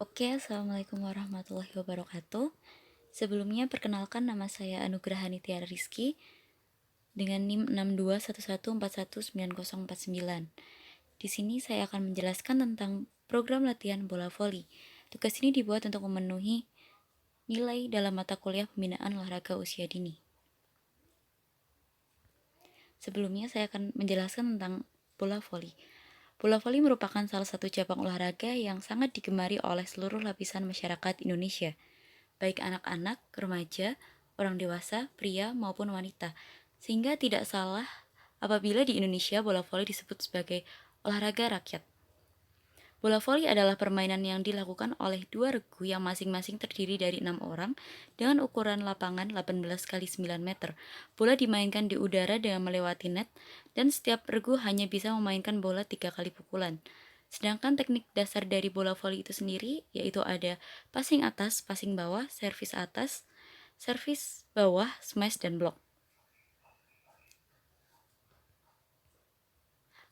Oke, Assalamualaikum warahmatullahi wabarakatuh. Sebelumnya perkenalkan nama saya Anugrahani Tiara Rizky dengan NIM 621141909. Di sini saya akan menjelaskan tentang program latihan bola voli. Tugas ini dibuat untuk memenuhi nilai dalam mata kuliah pembinaan olahraga usia dini. Sebelumnya saya akan menjelaskan tentang bola voli. Bola voli merupakan salah satu cabang olahraga yang sangat digemari oleh seluruh lapisan masyarakat Indonesia, baik anak-anak, remaja, orang dewasa, pria maupun wanita. Sehingga tidak salah apabila di Indonesia bola voli disebut sebagai olahraga rakyat. Bola voli adalah permainan yang dilakukan oleh dua regu yang masing-masing terdiri dari 6 orang dengan ukuran lapangan 18 kali 9 meter. Bola dimainkan di udara dengan melewati net dan setiap regu hanya bisa memainkan bola 3 kali pukulan. Sedangkan teknik dasar dari bola voli itu sendiri yaitu ada passing atas, passing bawah, servis atas, servis bawah, smash, dan block.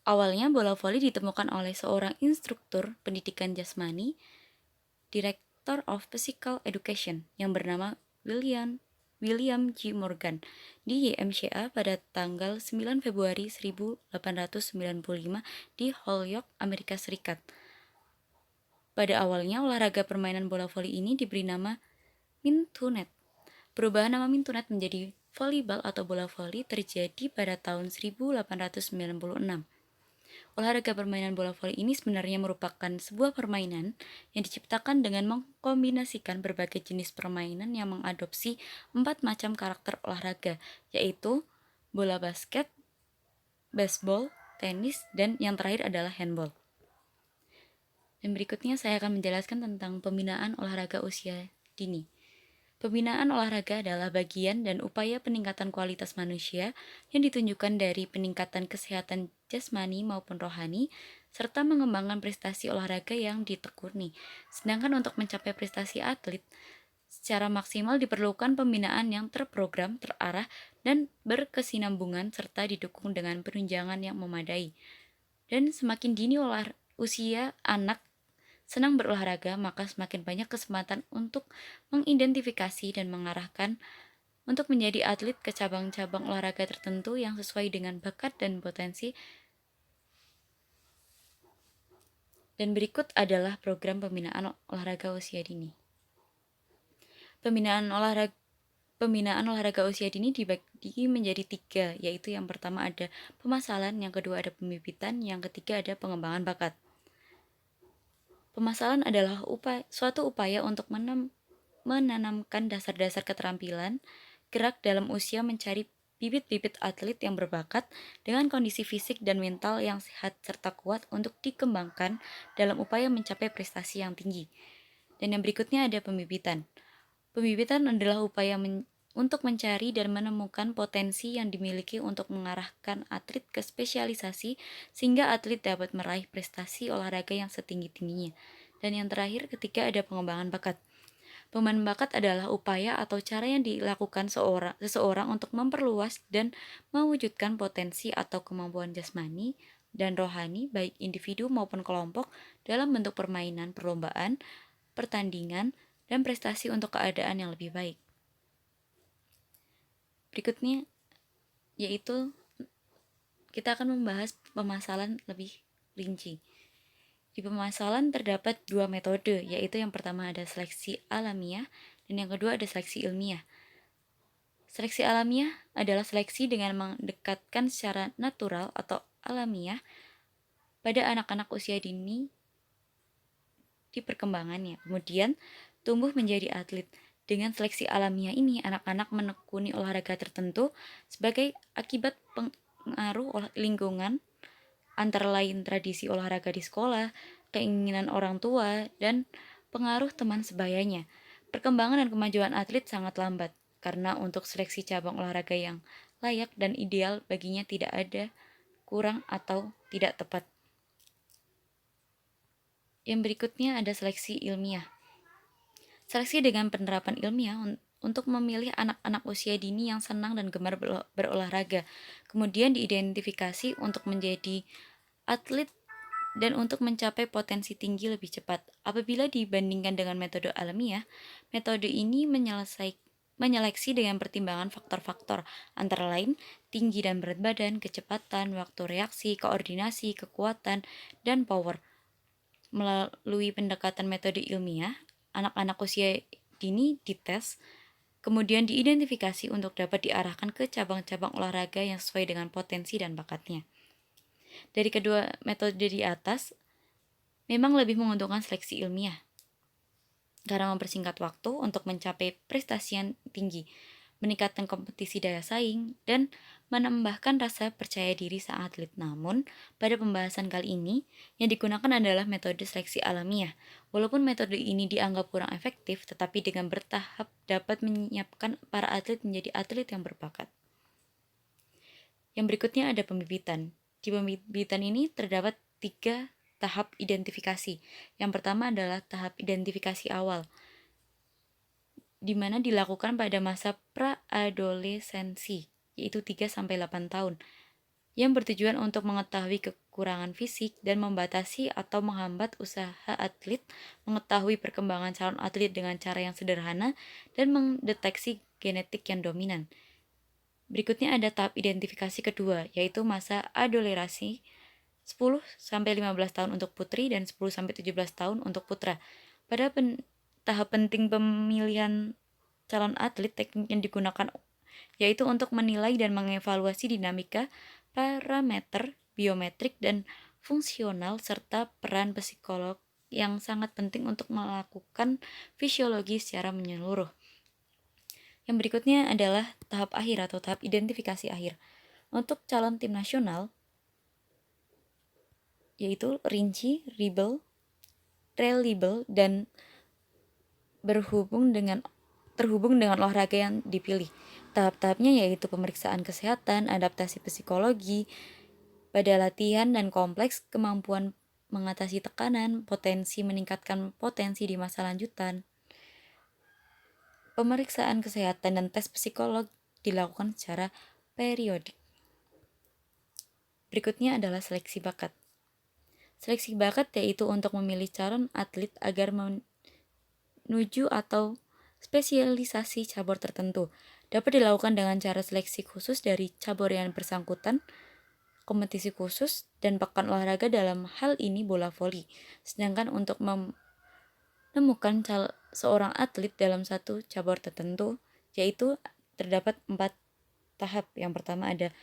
Awalnya bola voli ditemukan oleh seorang instruktur pendidikan jasmani, Director of Physical Education yang bernama William G. Morgan di YMCA pada tanggal 9 Februari 1895 di Holyoke, Amerika Serikat. Pada awalnya olahraga permainan bola voli ini diberi nama Mintunet. Perubahan nama Mintunet menjadi volleyball atau bola voli terjadi pada tahun 1896. Olahraga permainan bola voli ini sebenarnya merupakan sebuah permainan yang diciptakan dengan mengkombinasikan berbagai jenis permainan yang mengadopsi 4 macam karakter olahraga, yaitu bola basket, baseball, tenis, dan yang terakhir adalah handball. Dan berikutnya saya akan menjelaskan tentang pembinaan olahraga usia dini. Pembinaan olahraga adalah bagian dan upaya peningkatan kualitas manusia yang ditunjukkan dari peningkatan kesehatan jasmani maupun rohani, serta mengembangkan prestasi olahraga yang ditekuni. Sedangkan untuk mencapai prestasi atlet, secara maksimal diperlukan pembinaan yang terprogram, terarah, dan berkesinambungan serta didukung dengan penunjangan yang memadai. Dan semakin dini usia anak senang berolahraga, maka semakin banyak kesempatan untuk mengidentifikasi dan mengarahkan untuk menjadi atlet ke cabang-cabang olahraga tertentu yang sesuai dengan bakat dan potensi. Dan berikut adalah program pembinaan olahraga usia dini. Pembinaan olahraga usia dini dibagi menjadi 3, yaitu yang pertama ada pemasalan, yang kedua ada pembibitan, yang ketiga ada pengembangan bakat. Pemasalan adalah suatu upaya untuk menanamkan dasar-dasar keterampilan gerak dalam usia mencari bibit-bibit atlet yang berbakat dengan kondisi fisik dan mental yang sehat serta kuat untuk dikembangkan dalam upaya mencapai prestasi yang tinggi. Dan yang berikutnya ada pembibitan. Pembibitan adalah upaya untuk mencari dan menemukan potensi yang dimiliki untuk mengarahkan atlet ke spesialisasi sehingga atlet dapat meraih prestasi olahraga yang setinggi-tingginya. Dan yang terakhir ketiga ada pengembangan bakat. Pengembangan bakat adalah upaya atau cara yang dilakukan seseorang untuk memperluas dan mewujudkan potensi atau kemampuan jasmani dan rohani baik individu maupun kelompok dalam bentuk permainan, perlombaan, pertandingan, dan prestasi untuk keadaan yang lebih baik. Berikutnya yaitu kita akan membahas pemasalan lebih rinci. Di pemasalan terdapat 2 metode, yaitu yang pertama ada seleksi alamiah dan yang kedua ada seleksi ilmiah. Seleksi alamiah adalah seleksi dengan mendekatkan secara natural atau alamiah pada anak-anak usia dini di perkembangannya. Kemudian tumbuh menjadi atlet. Dengan seleksi alamiah ini, anak-anak menekuni olahraga tertentu sebagai akibat pengaruh lingkungan, antara lain tradisi olahraga di sekolah, keinginan orang tua, dan pengaruh teman sebayanya. Perkembangan dan kemajuan atlet sangat lambat, karena untuk seleksi cabang olahraga yang layak dan ideal baginya tidak ada, kurang, atau tidak tepat. Yang berikutnya ada seleksi ilmiah. Seleksi dengan penerapan ilmiah untuk memilih anak-anak usia dini yang senang dan gemar berolahraga, kemudian diidentifikasi untuk menjadi atlet dan untuk mencapai potensi tinggi lebih cepat. Apabila dibandingkan dengan metode alamiah, metode ini menyeleksi dengan pertimbangan faktor-faktor, antara lain tinggi dan berat badan, kecepatan, waktu reaksi, koordinasi, kekuatan, dan power. Melalui pendekatan metode ilmiah, anak-anak usia dini dites, kemudian diidentifikasi untuk dapat diarahkan ke cabang-cabang olahraga yang sesuai dengan potensi dan bakatnya. Dari kedua metode di atas, memang lebih menguntungkan seleksi ilmiah karena mempersingkat waktu untuk mencapai prestasi yang tinggi, meningkatkan kompetisi daya saing, dan menambahkan rasa percaya diri sang atlet. Namun, pada pembahasan kali ini, yang digunakan adalah metode seleksi alamiah. Walaupun metode ini dianggap kurang efektif, tetapi dengan bertahap dapat menyiapkan para atlet menjadi atlet yang berbakat. Yang berikutnya ada pembibitan. Di pembibitan ini terdapat 3 tahap identifikasi. Yang pertama adalah tahap identifikasi awal, di mana dilakukan pada masa pra-adolescensi, yaitu 3-8 tahun, yang bertujuan untuk mengetahui kekurangan fisik dan membatasi atau menghambat usaha atlet, mengetahui perkembangan calon atlet dengan cara yang sederhana, dan mendeteksi genetik yang dominan. Berikutnya ada tahap identifikasi kedua, yaitu masa adolerasi 10-15 tahun untuk putri dan 10-17 tahun untuk putra. Pada tahap penting pemilihan calon atlet, teknik yang digunakan yaitu untuk menilai dan mengevaluasi dinamika, parameter biometrik dan fungsional, serta peran psikolog yang sangat penting untuk melakukan fisiologi secara menyeluruh. Yang berikutnya adalah tahap akhir atau tahap identifikasi akhir. Untuk calon tim nasional, yaitu rinci, ribel, trail-libel, dan terhubung dengan olahraga yang dipilih. Tahap-tahapnya yaitu pemeriksaan kesehatan, adaptasi psikologi pada latihan dan kompleks, kemampuan mengatasi tekanan, potensi meningkatkan potensi di masa lanjutan. Pemeriksaan kesehatan dan tes psikolog dilakukan secara periodik. Berikutnya adalah seleksi bakat. Seleksi bakat yaitu untuk memilih calon atlet agar menuju atau spesialisasi cabur tertentu. Dapat dilakukan dengan cara seleksi khusus dari cabur yang bersangkutan, kompetisi khusus, dan pekan olahraga, dalam hal ini bola voli. Sedangkan untuk menemukan seorang atlet dalam satu cabur tertentu, yaitu terdapat 4 tahap. Yang pertama ada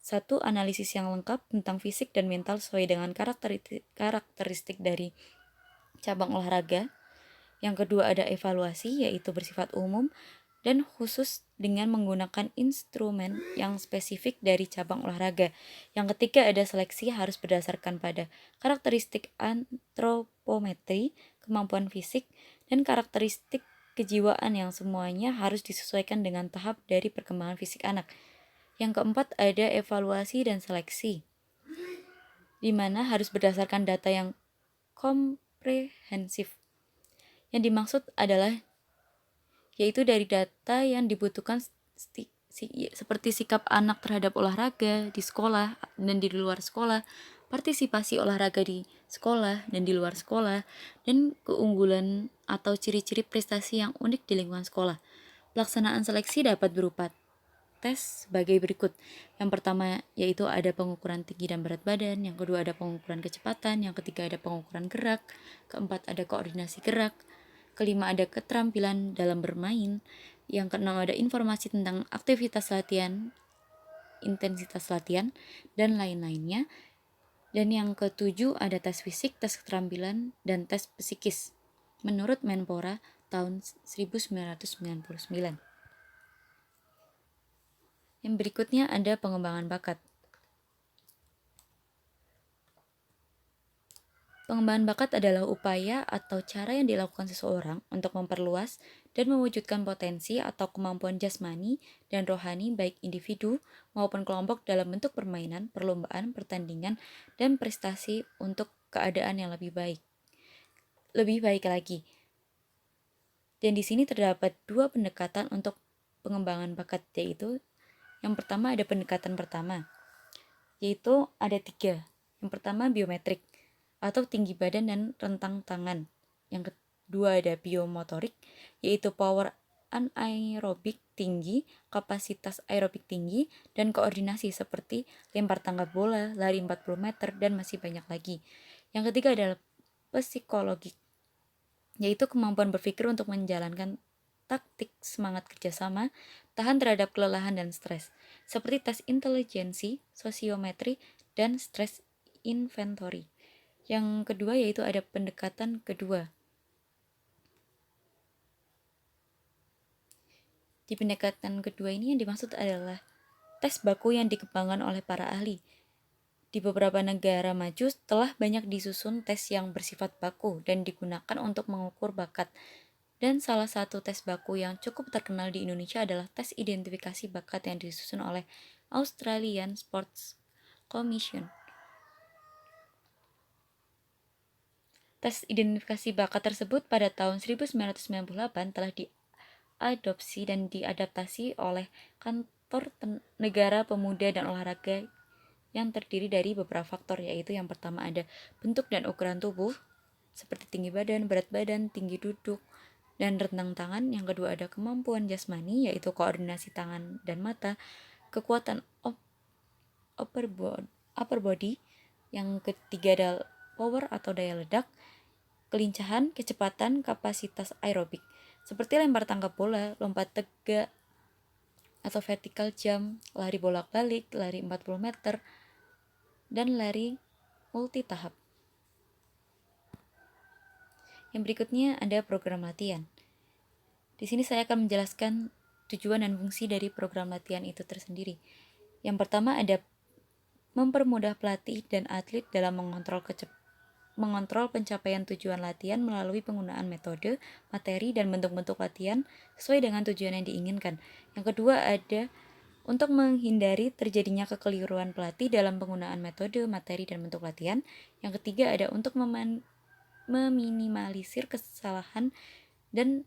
1. Analisis yang lengkap tentang fisik dan mental sesuai dengan karakteristik dari cabang olahraga. Yang kedua ada evaluasi, yaitu bersifat umum dan khusus dengan menggunakan instrumen yang spesifik dari cabang olahraga. Yang ketiga ada seleksi, harus berdasarkan pada karakteristik antropometri, kemampuan fisik, dan karakteristik kejiwaan yang semuanya harus disesuaikan dengan tahap dari perkembangan fisik anak. Yang keempat ada evaluasi dan seleksi, di mana harus berdasarkan data yang komprehensif. Yang dimaksud adalah yaitu dari data yang dibutuhkan seperti sikap anak terhadap olahraga di sekolah dan di luar sekolah, partisipasi olahraga di sekolah dan di luar sekolah, dan keunggulan atau ciri-ciri prestasi yang unik di lingkungan sekolah. Pelaksanaan seleksi dapat berupa tes sebagai berikut. Yang pertama yaitu ada pengukuran tinggi dan berat badan, yang kedua ada pengukuran kecepatan, yang ketiga ada pengukuran gerak, keempat ada koordinasi gerak, kelima ada keterampilan dalam bermain, yang keenam ada informasi tentang aktivitas latihan, intensitas latihan, dan lain-lainnya. Dan yang ketujuh ada tes fisik, tes keterampilan, dan tes psikis menurut Menpora tahun 1999. Yang berikutnya ada pengembangan bakat. Pengembangan bakat adalah upaya atau cara yang dilakukan seseorang untuk memperluas dan mewujudkan potensi atau kemampuan jasmani dan rohani baik individu maupun kelompok dalam bentuk permainan, perlombaan, pertandingan, dan prestasi untuk keadaan yang lebih baik lagi. Dan di sini terdapat 2 pendekatan untuk pengembangan bakat, yaitu yang pertama ada pendekatan pertama, yaitu ada 3. Yang pertama biometrik. atau tinggi badan dan rentang tangan. Yang kedua ada biomotorik, yaitu power anaerobik tinggi, kapasitas aerobik tinggi, dan koordinasi seperti lempar tangga bola, lari 40 meter, dan masih banyak lagi. Yang ketiga adalah psikologik, yaitu kemampuan berpikir untuk menjalankan taktik semangat kerjasama, tahan terhadap kelelahan dan stres, seperti tes intelijensi, sosiometri, dan stres inventory. Yang kedua yaitu ada pendekatan kedua. Di pendekatan kedua ini yang dimaksud adalah tes baku yang dikembangkan oleh para ahli. Di beberapa negara maju telah banyak disusun tes yang bersifat baku dan digunakan untuk mengukur bakat. Dan salah satu tes baku yang cukup terkenal di Indonesia adalah tes identifikasi bakat yang disusun oleh Australian Sports Commission. Tes identifikasi bakat tersebut pada tahun 1998 telah diadopsi dan diadaptasi oleh Kantor Negara Pemuda dan Olahraga yang terdiri dari beberapa faktor, yaitu yang pertama ada bentuk dan ukuran tubuh seperti tinggi badan, berat badan, tinggi duduk, dan rentang tangan. Yang kedua ada kemampuan jasmani, yaitu koordinasi tangan dan mata, kekuatan upper body. Yang ketiga ada power atau daya ledak, kelincahan, kecepatan, kapasitas aerobik seperti lempar tangga bola, lompat tegak atau vertical jump, lari bolak-balik, lari 40 meter, dan lari multi tahap. Yang berikutnya ada program latihan. Di sini saya akan menjelaskan tujuan dan fungsi dari program latihan itu tersendiri. Yang pertama ada mempermudah pelatih dan atlet dalam mengontrol pencapaian tujuan latihan melalui penggunaan metode, materi, dan bentuk-bentuk latihan sesuai dengan tujuan yang diinginkan. Yang kedua ada untuk menghindari terjadinya kekeliruan pelatih dalam penggunaan metode, materi, dan bentuk latihan. Yang ketiga ada untuk meminimalisir kesalahan dan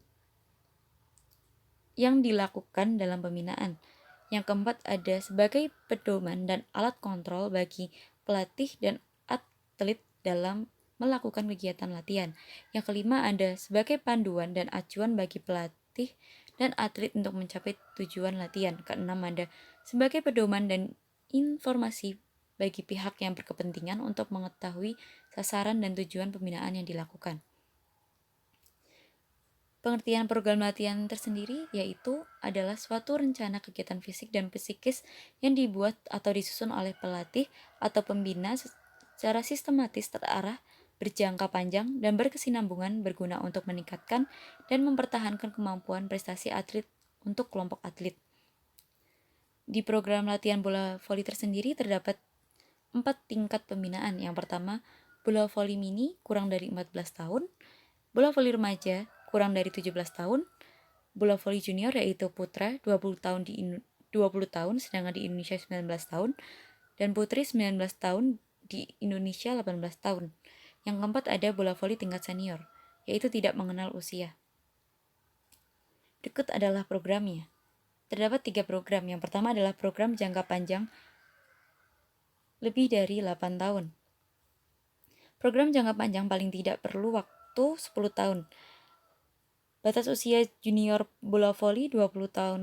yang dilakukan dalam pembinaan. Yang keempat ada sebagai pedoman dan alat kontrol bagi pelatih dan atlet dalam melakukan kegiatan latihan. Yang kelima ada sebagai panduan dan acuan bagi pelatih dan atlet untuk mencapai tujuan latihan. Keenam ada sebagai pedoman dan informasi bagi pihak yang berkepentingan untuk mengetahui sasaran dan tujuan pembinaan yang dilakukan. Pengertian program latihan tersendiri yaitu adalah suatu rencana kegiatan fisik dan psikis yang dibuat atau disusun oleh pelatih atau pembina secara sistematis, terarah, berjangka panjang, dan berkesinambungan, berguna untuk meningkatkan dan mempertahankan kemampuan prestasi atlet untuk kelompok atlet. Di program latihan bola voli tersendiri terdapat 4 tingkat pembinaan. Yang pertama, bola voli mini kurang dari 14 tahun, bola voli remaja kurang dari 17 tahun, bola voli junior yaitu putra 20 tahun sedangkan di Indonesia 19 tahun, dan putri 19 tahun di Indonesia 18 tahun. Yang keempat ada bola voli tingkat senior, yaitu tidak mengenal usia. Berikut adalah programnya. Terdapat 3 program. Yang pertama adalah program jangka panjang lebih dari 8 tahun. Program jangka panjang paling tidak perlu waktu 10 tahun. Batas usia junior bola voli 20 tahun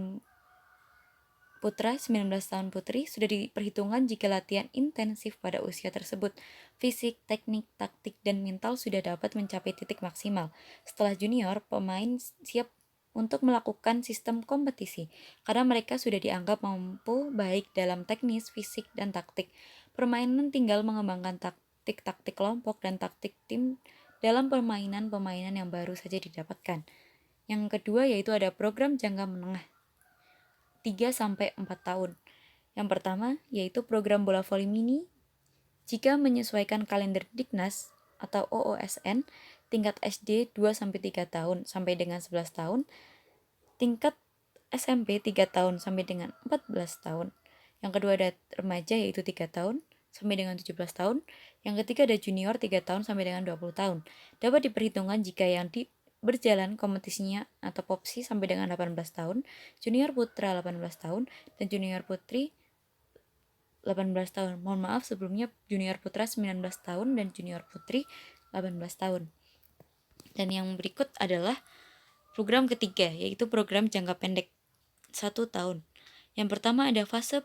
putra, 19 tahun putri sudah diperhitungkan jika latihan intensif pada usia tersebut. Fisik, teknik, taktik, dan mental sudah dapat mencapai titik maksimal. Setelah junior, pemain siap untuk melakukan sistem kompetisi karena mereka sudah dianggap mampu baik dalam teknis, fisik, dan taktik. Permainan tinggal mengembangkan taktik-taktik kelompok dan taktik tim dalam permainan-permainan yang baru saja didapatkan. Yang kedua yaitu ada program jangka menengah 3-4 tahun. Yang pertama yaitu program bola voli mini jika menyesuaikan kalender Dignas atau OOSN tingkat SD 2-3 tahun sampai dengan 11 tahun, tingkat SMP 3 tahun sampai dengan 14 tahun. Yang kedua ada remaja yaitu 3 tahun sampai dengan 17 tahun. Yang ketiga ada junior 3 tahun sampai dengan 20 tahun. Dapat diperhitungkan jika yang berjalan kompetisinya atau popsi sampai dengan 18 tahun, junior putra 18 tahun, dan junior putri 18 tahun. Mohon maaf sebelumnya junior putra 19 tahun dan junior putri 18 tahun. Dan yang berikut adalah program ketiga, yaitu program jangka pendek 1 tahun. Yang pertama ada fase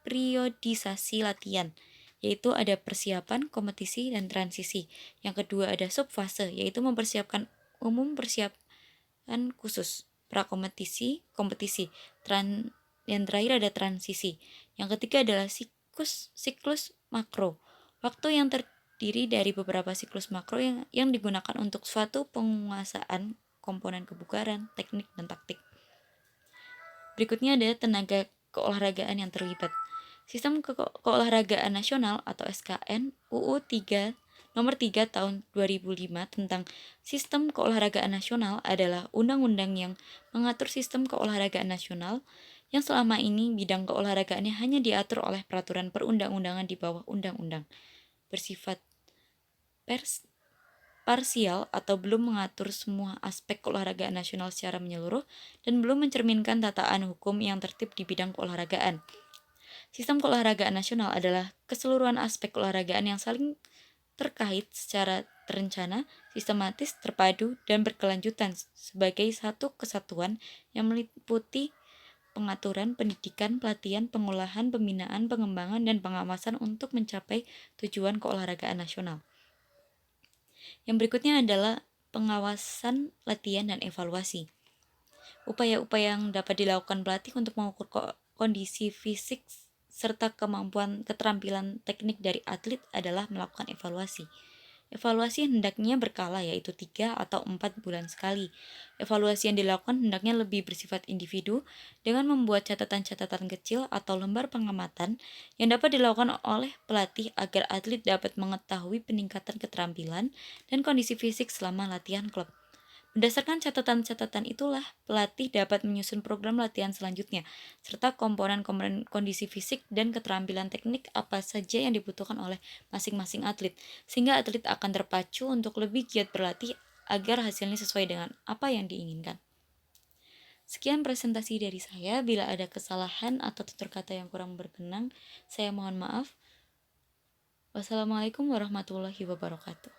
periodisasi latihan, yaitu ada persiapan, kompetisi, dan transisi. Yang kedua ada subfase, yaitu mempersiapkan persiapan khusus, prakompetisi, kompetisi. Yang terakhir ada transisi. Yang ketiga adalah siklus makro, waktu yang terdiri dari beberapa siklus makro yang digunakan untuk suatu penguasaan komponen kebugaran, teknik, dan taktik. Berikutnya ada tenaga keolahragaan yang terlibat. Sistem Keolahragaan Nasional atau SKN UU 3 Nomor 3 tahun 2005 tentang Sistem Keolahragaan Nasional adalah undang-undang yang mengatur sistem keolahragaan nasional yang selama ini bidang keolahragaannya hanya diatur oleh peraturan perundang-undangan di bawah undang-undang, bersifat parsial atau belum mengatur semua aspek keolahragaan nasional secara menyeluruh dan belum mencerminkan tataan hukum yang tertib di bidang keolahragaan. Sistem keolahragaan nasional adalah keseluruhan aspek keolahragaan yang saling terkait secara terencana, sistematis, terpadu, dan berkelanjutan sebagai satu kesatuan yang meliputi pengaturan, pendidikan, pelatihan, pengolahan, pembinaan, pengembangan, dan pengawasan untuk mencapai tujuan keolahragaan nasional. Yang berikutnya adalah pengawasan, latihan, dan evaluasi. Upaya-upaya yang dapat dilakukan pelatih untuk mengukur kondisi fisik serta kemampuan keterampilan teknik dari atlet adalah melakukan evaluasi. Evaluasi hendaknya berkala, yaitu 3 atau 4 bulan sekali. Evaluasi yang dilakukan hendaknya lebih bersifat individu dengan membuat catatan-catatan kecil atau lembar pengamatan yang dapat dilakukan oleh pelatih agar atlet dapat mengetahui peningkatan keterampilan dan kondisi fisik selama latihan klub. Berdasarkan catatan-catatan itulah, pelatih dapat menyusun program latihan selanjutnya, serta komponen-komponen kondisi fisik dan keterampilan teknik apa saja yang dibutuhkan oleh masing-masing atlet, sehingga atlet akan terpacu untuk lebih giat berlatih agar hasilnya sesuai dengan apa yang diinginkan. Sekian presentasi dari saya. Bila ada kesalahan atau tutur kata yang kurang berkenan, saya mohon maaf. Wassalamualaikum warahmatullahi wabarakatuh.